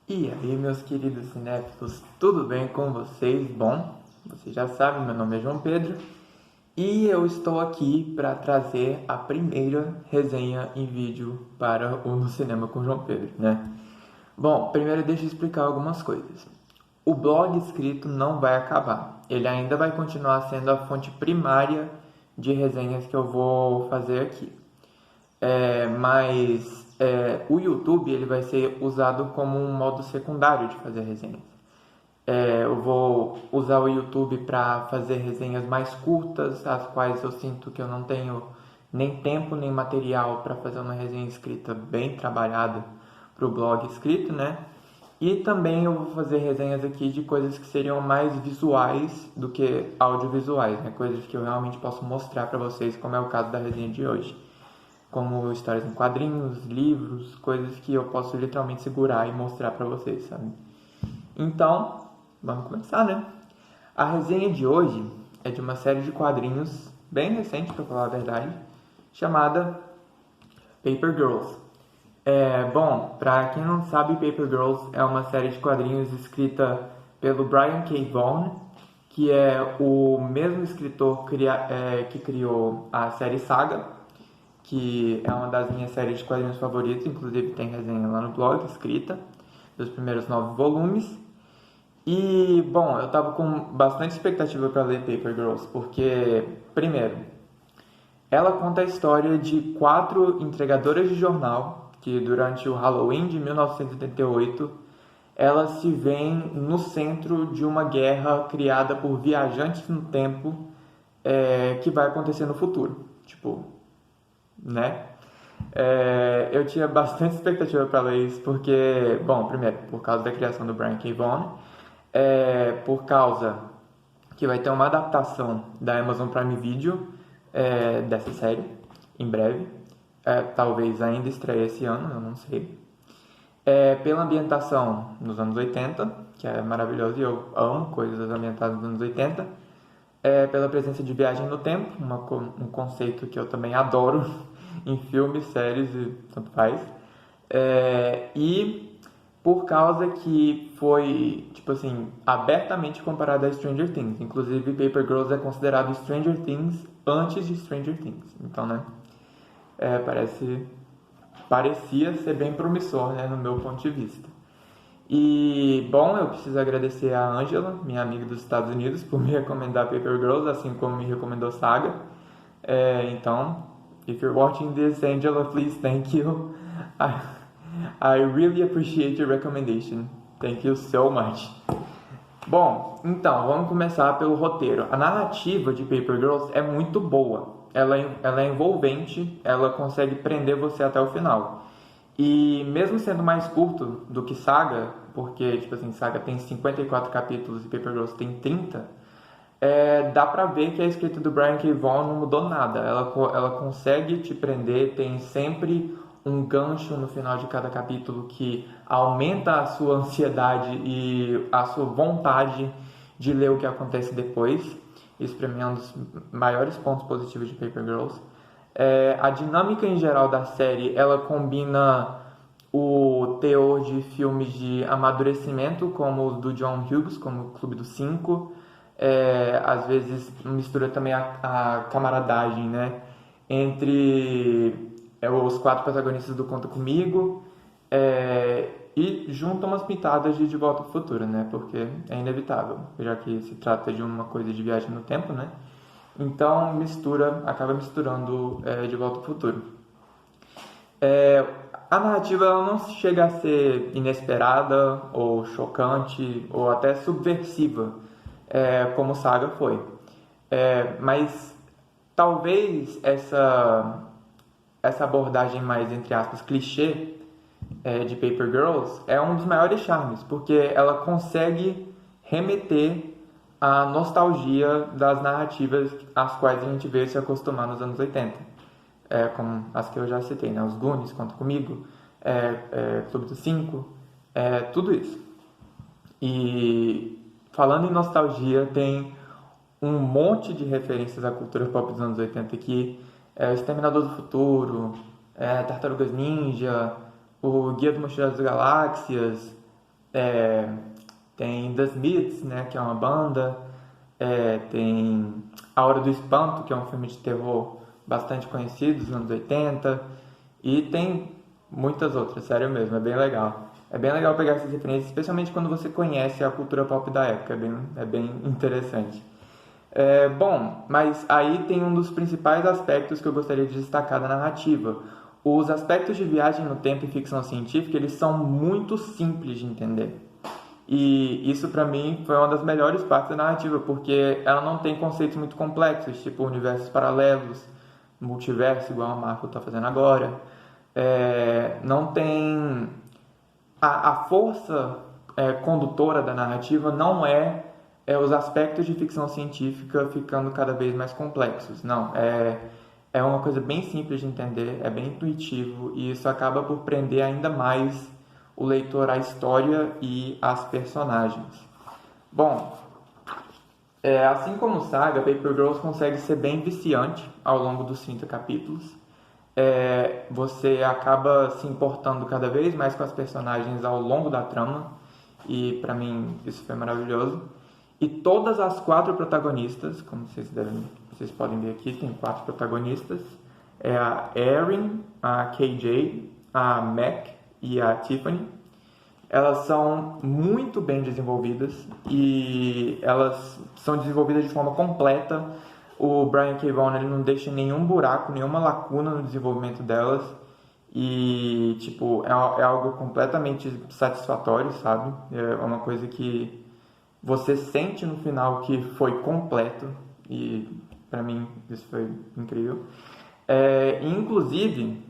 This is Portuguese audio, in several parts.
E aí, meus queridos cinéfilos, tudo bem com vocês? Bom, vocês já sabem, meu nome é João Pedro e eu estou aqui para trazer a primeira resenha em vídeo para o No Cinema com João Pedro, né? Bom, primeiro deixa eu explicar algumas coisas. O blog escrito não vai acabar, ele ainda vai continuar sendo a fonte primária de resenhas que eu vou fazer aqui. Mas o YouTube ele vai ser usado como um modo secundário de fazer resenhas. Eu vou usar o YouTube para fazer resenhas mais curtas, as quais eu sinto que eu não tenho nem tempo nem material para fazer uma resenha escrita bem trabalhada para o blog escrito, né? E também eu vou fazer resenhas aqui de coisas que seriam mais visuais do que audiovisuais, né? Coisas que eu realmente posso mostrar para vocês, como é o caso da resenha de hoje, como histórias em quadrinhos, livros, coisas que eu posso literalmente segurar e mostrar para vocês, sabe? Então, vamos começar, né? A resenha de hoje é de uma série de quadrinhos bem recente, para falar a verdade, chamada Paper Girls. Bom, para quem não sabe, Paper Girls é uma série de quadrinhos escrita pelo Brian K. Vaughan, que é o mesmo escritor que criou a série Saga, que é uma das minhas séries de quadrinhos favoritas, inclusive tem resenha lá no blog escrita, dos primeiros 9 volumes. E, bom, eu tava com bastante expectativa para ler Paper Girls, porque, primeiro, ela conta a história de 4 entregadoras de jornal que, durante o Halloween de 1988, elas se veem no centro de uma guerra criada por viajantes no tempo que vai acontecer no futuro. Tipo, né? Eu tinha bastante expectativa para ler isso, porque, bom, primeiro, por causa da criação do Brian K. Vaughan, por causa que vai ter uma adaptação da Amazon Prime Video dessa série, em breve. Talvez ainda estreie esse ano, eu não sei. Pela ambientação nos anos 80, que é maravilhoso e eu amo coisas ambientadas nos anos 80. Pela presença de viagem no tempo, um conceito que eu também adoro em filmes, séries e tanto faz. E por causa que foi, tipo assim, abertamente comparado a Stranger Things. Inclusive, Paper Girls é considerado Stranger Things antes de Stranger Things. Então, né, parecia ser bem promissor, né, no meu ponto de vista. E, bom, eu preciso agradecer a Angela, minha amiga dos Estados Unidos, por me recomendar Paper Girls, assim como me recomendou Saga. Então, if you're watching this, Angela, please thank you. I, I really appreciate your recommendation. Thank you so much. Bom, então, vamos começar pelo roteiro. A narrativa de Paper Girls é muito boa. Ela é envolvente, ela consegue prender você até o final. E mesmo sendo mais curto do que Saga, porque, tipo assim, Saga tem 54 capítulos e Paper Girls tem 30, dá pra ver que a escrita do Brian K. Vaughan não mudou nada. Ela consegue te prender, tem sempre um gancho no final de cada capítulo que aumenta a sua ansiedade e a sua vontade de ler o que acontece depois. Isso pra mim é um dos maiores pontos positivos de Paper Girls. A dinâmica em geral da série, ela combina o teor de filmes de amadurecimento, como os do John Hughes, como o Clube dos Cinco. Às vezes mistura também a camaradagem, né, entre os 4 protagonistas do Conta Comigo, e junta umas pitadas de Volta pro Futuro, né, porque é inevitável, já que se trata de uma coisa de viagem no tempo, né. Então acaba misturando De Volta ao Futuro. A narrativa ela não chega a ser inesperada ou chocante ou até subversiva, como Saga foi. Mas talvez essa abordagem mais, entre aspas, clichê de Paper Girls é um dos maiores charmes, porque ela consegue remeter à nostalgia das narrativas às quais a gente veio se acostumar nos anos 80. Como as que eu já citei, né? Os Goonies, Conta Comigo, Clube dos Cinco, tudo isso. E falando em nostalgia, tem um monte de referências à cultura pop dos anos 80 aqui. O Exterminador do Futuro, Tartarugas Ninja, o Guia do Mochileiro das Galáxias, Tem The Smiths, né, que é uma banda, tem A Hora do Espanto, que é um filme de terror bastante conhecido dos anos 80, e tem muitas outras, sério mesmo, é bem legal. É bem legal pegar essas referências, especialmente quando você conhece a cultura pop da época, é bem interessante. Bom, mas aí tem um dos principais aspectos que eu gostaria de destacar da narrativa. Os aspectos de viagem no tempo e ficção científica, eles são muito simples de entender. E isso pra mim foi uma das melhores partes da narrativa, porque ela não tem conceitos muito complexos, tipo universos paralelos, multiverso, igual a Marvel está fazendo agora. Não tem... A força condutora da narrativa não é os aspectos de ficção científica ficando cada vez mais complexos. Não, é uma coisa bem simples de entender, é bem intuitivo e isso acaba por prender ainda mais o leitor à história e às personagens. Bom, assim como Saga, Paper Girls consegue ser bem viciante ao longo dos 30 capítulos. Você acaba se importando cada vez mais com as personagens ao longo da trama e pra mim isso foi maravilhoso. E todas as 4 protagonistas, como vocês podem ver aqui, tem 4 protagonistas. É a Erin, a KJ, a Mac e a Tiffany. Elas são muito bem desenvolvidas e elas são desenvolvidas de forma completa. O Brian K. Vaughan, ele não deixa nenhum buraco, nenhuma lacuna no desenvolvimento delas. E, tipo, é algo completamente satisfatório, sabe? É uma coisa que você sente no final que foi completo e pra mim isso foi incrível. Inclusive,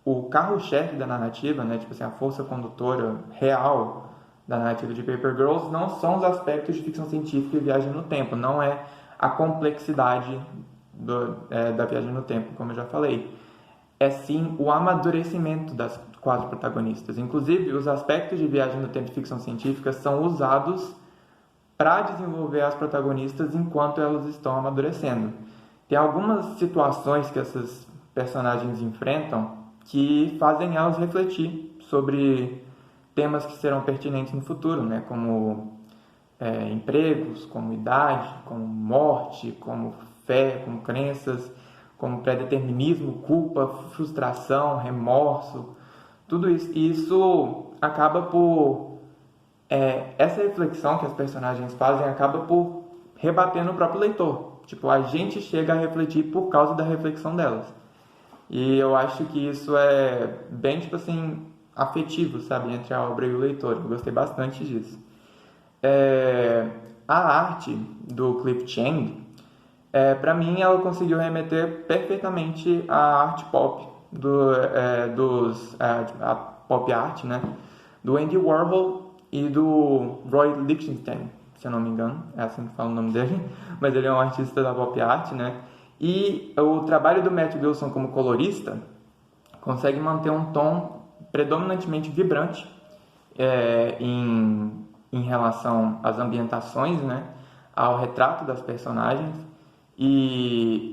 o carro-chefe da narrativa, né, tipo assim, a força condutora real da narrativa de Paper Girls não são os aspectos de ficção científica e viagem no tempo, não é a complexidade da viagem no tempo, como eu já falei. É sim o amadurecimento das 4 protagonistas. Inclusive, os aspectos de viagem no tempo e ficção científica são usados para desenvolver as protagonistas enquanto elas estão amadurecendo. Tem algumas situações que essas personagens enfrentam que fazem elas refletir sobre temas que serão pertinentes no futuro, né? Como empregos, como idade, como morte, como fé, como crenças, como pré-determinismo, culpa, frustração, remorso, tudo isso. E isso acaba por... essa reflexão que as personagens fazem acaba por rebater no próprio leitor. Tipo, a gente chega a refletir por causa da reflexão delas. E eu acho que isso é bem, tipo assim, afetivo, sabe? Entre a obra e o leitor. Eu gostei bastante disso. A arte do Cliff Chiang, pra mim, ela conseguiu remeter perfeitamente à arte pop, a pop art, né? Do Andy Warhol e do Roy Lichtenstein, se eu não me engano, é assim que fala o nome dele, mas ele é um artista da pop art, né? E o trabalho do Matt Wilson como colorista consegue manter um tom predominantemente vibrante em relação às ambientações, né? Ao retrato das personagens e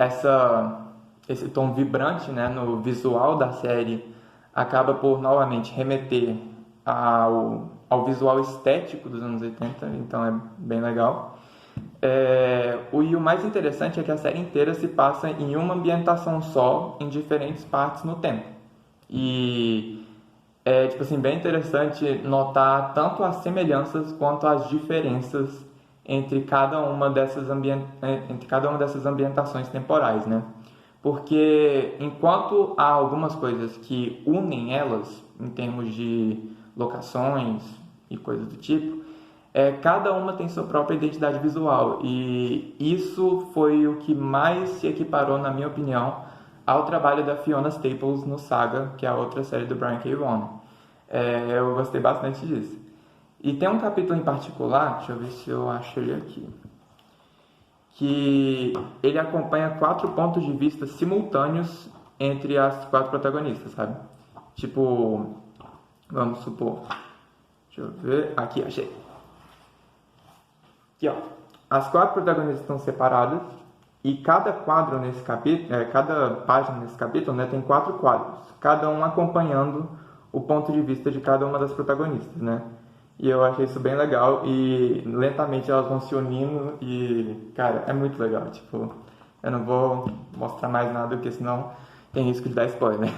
esse tom vibrante, né? No visual da série acaba por novamente remeter ao visual estético dos anos 80, então é bem legal. E o mais interessante é que a série inteira se passa em uma ambientação só, em diferentes partes no tempo. E é tipo assim, bem interessante notar tanto as semelhanças quanto as diferenças entre cada uma dessas ambientações temporais, né? Porque enquanto há algumas coisas que unem elas em termos de locações e coisas do tipo, cada uma tem sua própria identidade visual e isso foi o que mais se equiparou, na minha opinião, ao trabalho da Fiona Staples no Saga, que é a outra série do Brian K. Vaughan. Eu gostei bastante disso. E tem um capítulo em particular, deixa eu ver se eu acho ele aqui, que ele acompanha 4 pontos de vista simultâneos entre as 4 protagonistas, sabe? Tipo, vamos supor, deixa eu ver, aqui, achei. Aqui, ó. As 4 protagonistas estão separadas e cada quadro nesse capítulo, cada página nesse capítulo, né, tem 4 quadros, cada um acompanhando o ponto de vista de cada uma das protagonistas, né? E eu achei isso bem legal e lentamente elas vão se unindo e, cara, é muito legal. Tipo, eu não vou mostrar mais nada porque senão tem risco de dar spoiler.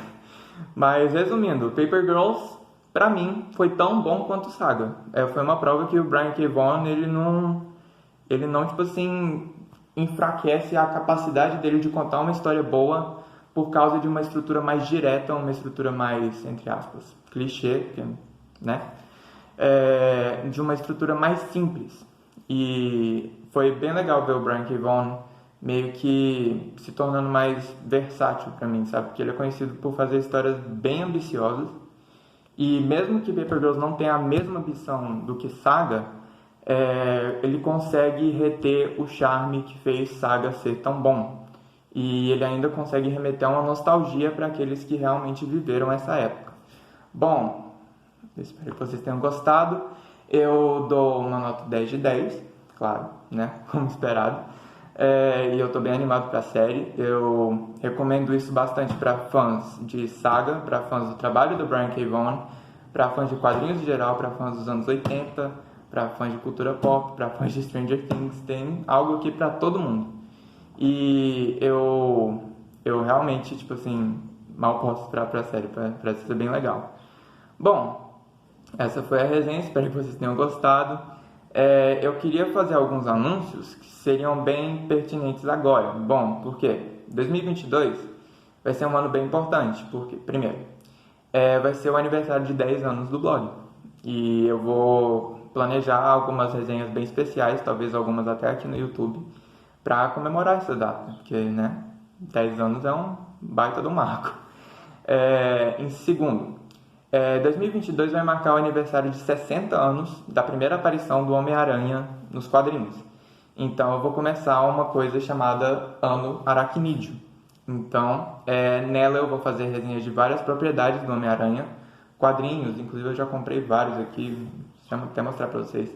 Mas resumindo, Paper Girls, pra mim, foi tão bom quanto Saga. Foi uma prova que o Brian K. Vaughan, ele não, tipo assim, enfraquece a capacidade dele de contar uma história boa por causa de uma estrutura mais direta, uma estrutura mais, entre aspas, clichê, porque, né? De uma estrutura mais simples. E foi bem legal ver o Brian K. Vaughan meio que se tornando mais versátil pra mim, sabe? Porque ele é conhecido por fazer histórias bem ambiciosas. E mesmo que Paper Girls não tenha a mesma ambição do que Saga, ele consegue reter o charme que fez Saga ser tão bom. E ele ainda consegue remeter a uma nostalgia para aqueles que realmente viveram essa época. Bom, espero que vocês tenham gostado. Eu dou uma nota 10 de 10, claro, né? Como esperado. E eu estou bem animado para a série. Eu recomendo isso bastante para fãs de Saga, para fãs do trabalho do Brian K. Vaughan, para fãs de quadrinhos em geral, para fãs dos anos 80, para fãs de cultura pop, para fãs de Stranger Things. Tem algo aqui para todo mundo. E eu realmente, tipo assim, mal posso esperar para a série, parece ser bem legal. Bom, essa foi a resenha, espero que vocês tenham gostado. Eu queria fazer alguns anúncios que seriam bem pertinentes agora. Bom, por quê? 2022 vai ser um ano bem importante, porque, primeiro, vai ser o aniversário de 10 anos do blog. E eu vou planejar algumas resenhas bem especiais, talvez algumas até aqui no YouTube, para comemorar essa data, porque, né, 10 anos é um baita do marco. Em segundo, 2022 vai marcar o aniversário de 60 anos da primeira aparição do Homem-Aranha nos quadrinhos. Então eu vou começar uma coisa chamada Ano Aracnídeo. Então, nela eu vou fazer resenhas de várias propriedades do Homem-Aranha, quadrinhos, inclusive eu já comprei vários aqui, deixa eu até mostrar para vocês.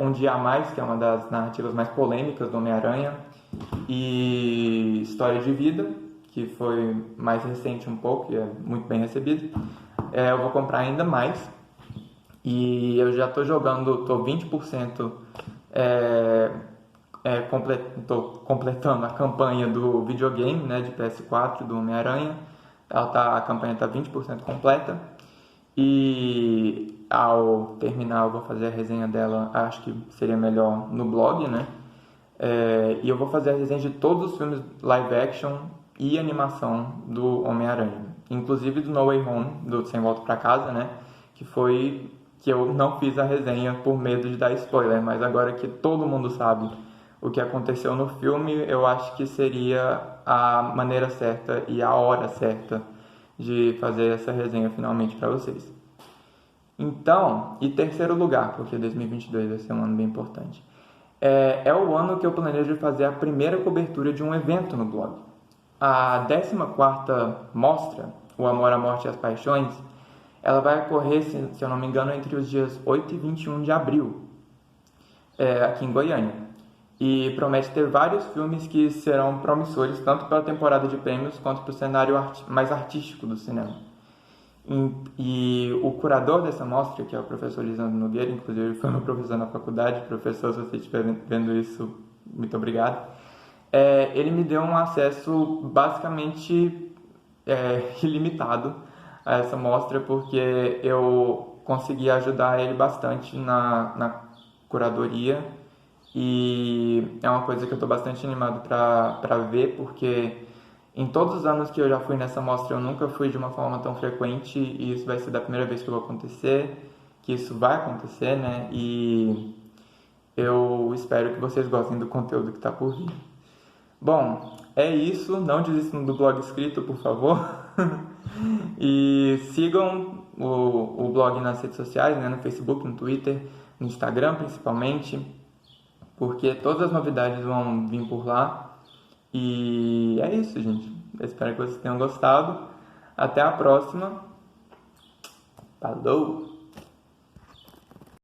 Um Dia a Mais, que é uma das narrativas mais polêmicas do Homem-Aranha, e História de Vida, que foi mais recente um pouco e é muito bem recebido. Eu vou comprar ainda mais e eu já estou jogando, estou 20%, estou completando a campanha do videogame, né, de PS4 do Homem-Aranha. A campanha está 20% completa e ao terminar eu vou fazer a resenha dela, acho que seria melhor no blog, né? E eu vou fazer a resenha de todos os filmes live action e animação do Homem-Aranha, inclusive do No Way Home, do Sem Volta Pra Casa, né? Que foi que eu não fiz a resenha por medo de dar spoiler, mas agora que todo mundo sabe o que aconteceu no filme, eu acho que seria a maneira certa e a hora certa de fazer essa resenha finalmente para vocês. Então, e terceiro lugar, porque 2022 vai ser um ano bem importante. É o ano que eu planejo fazer a primeira cobertura de um evento no blog. A 14ª mostra, O Amor, a Morte e as Paixões, ela vai ocorrer, se eu não me engano, entre os dias 8 e 21 de abril, aqui em Goiânia. E promete ter vários filmes que serão promissores, tanto pela temporada de prêmios, quanto para o cenário mais artístico do cinema. E o curador dessa mostra, que é o professor Lisandro Nogueira, inclusive foi meu professor na faculdade, professor, se você estiver vendo isso, muito obrigado. Ele me deu um acesso basicamente ilimitado a essa mostra, porque eu consegui ajudar ele bastante na curadoria, e é uma coisa que eu estou bastante animado para ver, porque em todos os anos que eu já fui nessa mostra eu nunca fui de uma forma tão frequente, e isso vai ser da primeira vez que vai acontecer, que isso vai acontecer, né? E eu espero que vocês gostem do conteúdo que está por vir. Bom, é isso. Não desistam do blog escrito, por favor. E sigam o blog nas redes sociais, né? No Facebook, no Twitter, no Instagram principalmente, porque todas as novidades vão vir por lá. E é isso, gente. Eu espero que vocês tenham gostado. Até a próxima. Falou!